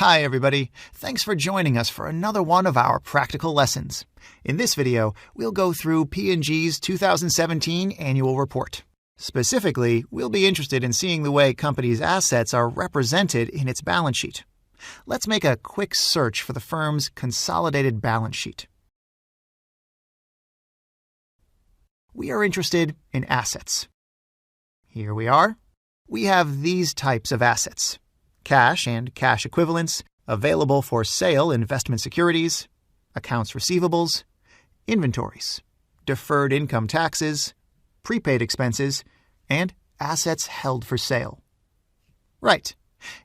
Hi everybody, thanks for joining us for another one of our practical lessons. In this video, we'll go through P&G's 2017 annual report. Specifically, we'll be interested in seeing the way company's assets are represented in its balance sheet. Let's make a quick search for the firm's consolidated balance sheet. We are interested in assets. Here we are. We have these types of assets: cash and cash equivalents, available for sale investment securities, accounts receivables, inventories, deferred income taxes, prepaid expenses, and assets held for sale. Right.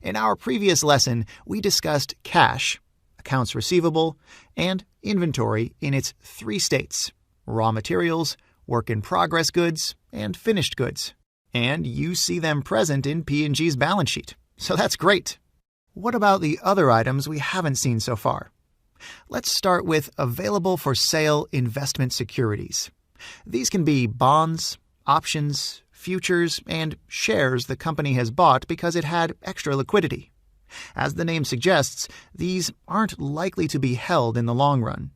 In our previous lesson, we discussed cash, accounts receivable, and inventory in its three states: raw materials, work-in-progress goods, and finished goods. And you see them present in P&G's balance sheet. So that's great. What about the other items we haven't seen so far? Let's start with available for sale investment securities. These can be bonds, options, futures, and shares the company has bought because it had extra liquidity. As the name suggests, these aren't likely to be held in the long run.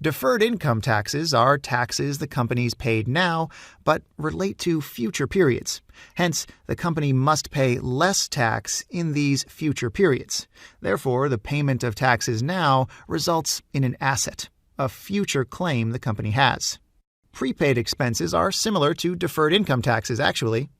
Deferred income taxes are taxes the company's paid now, but relate to future periods. Hence, the company must pay less tax in these future periods. Therefore, the payment of taxes now results in an asset, a future claim the company has. Prepaid expenses are similar to deferred income taxes, actually.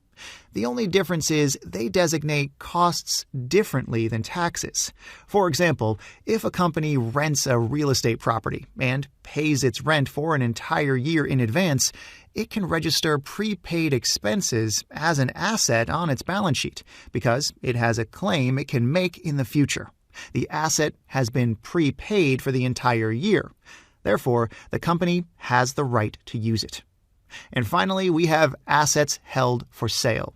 The only difference is they designate costs differently than taxes. For example, if a company rents a real estate property and pays its rent for an entire year in advance, it can register prepaid expenses as an asset on its balance sheet because it has a claim it can make in the future. The asset has been prepaid for the entire year. Therefore, the company has the right to use it. And finally, we have assets held for sale.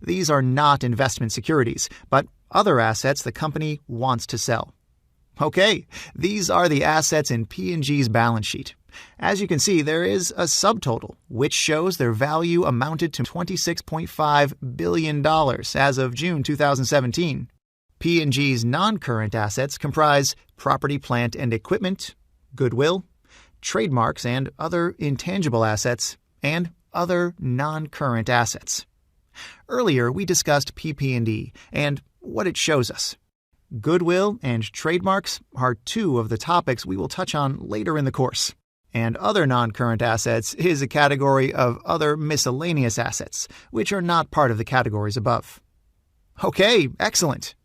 These are not investment securities, but other assets the company wants to sell. Okay, these are the assets in P&G's balance sheet. As you can see, there is a subtotal, which shows their value amounted to $26.5 billion as of June 2017. P&G's non-current assets comprise property, plant, and equipment, goodwill, trademarks and other intangible assets, and other non-current assets. Earlier, we discussed PP&E and what it shows us. Goodwill and trademarks are two of the topics we will touch on later in the course. And other non-current assets is a category of other miscellaneous assets, which are not part of the categories above. Okay, excellent.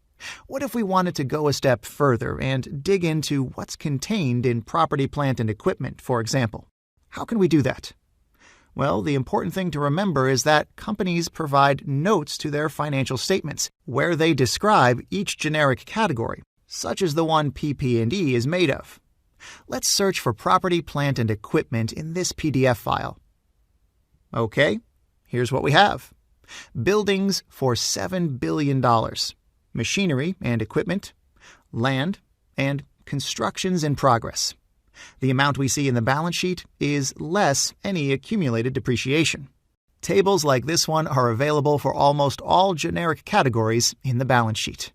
What if we wanted to go a step further and dig into what's contained in property, plant, and equipment, for example? How can we do that? Well, the important thing to remember is that companies provide notes to their financial statements where they describe each generic category, such as the one PP&E is made of. Let's search for property, plant, and equipment in this PDF file. Okay, here's what we have. Buildings for $7 billion. Machinery and equipment, land, and constructions in progress. The amount we see in the balance sheet is less any accumulated depreciation. Tables like this one are available for almost all generic categories in the balance sheet.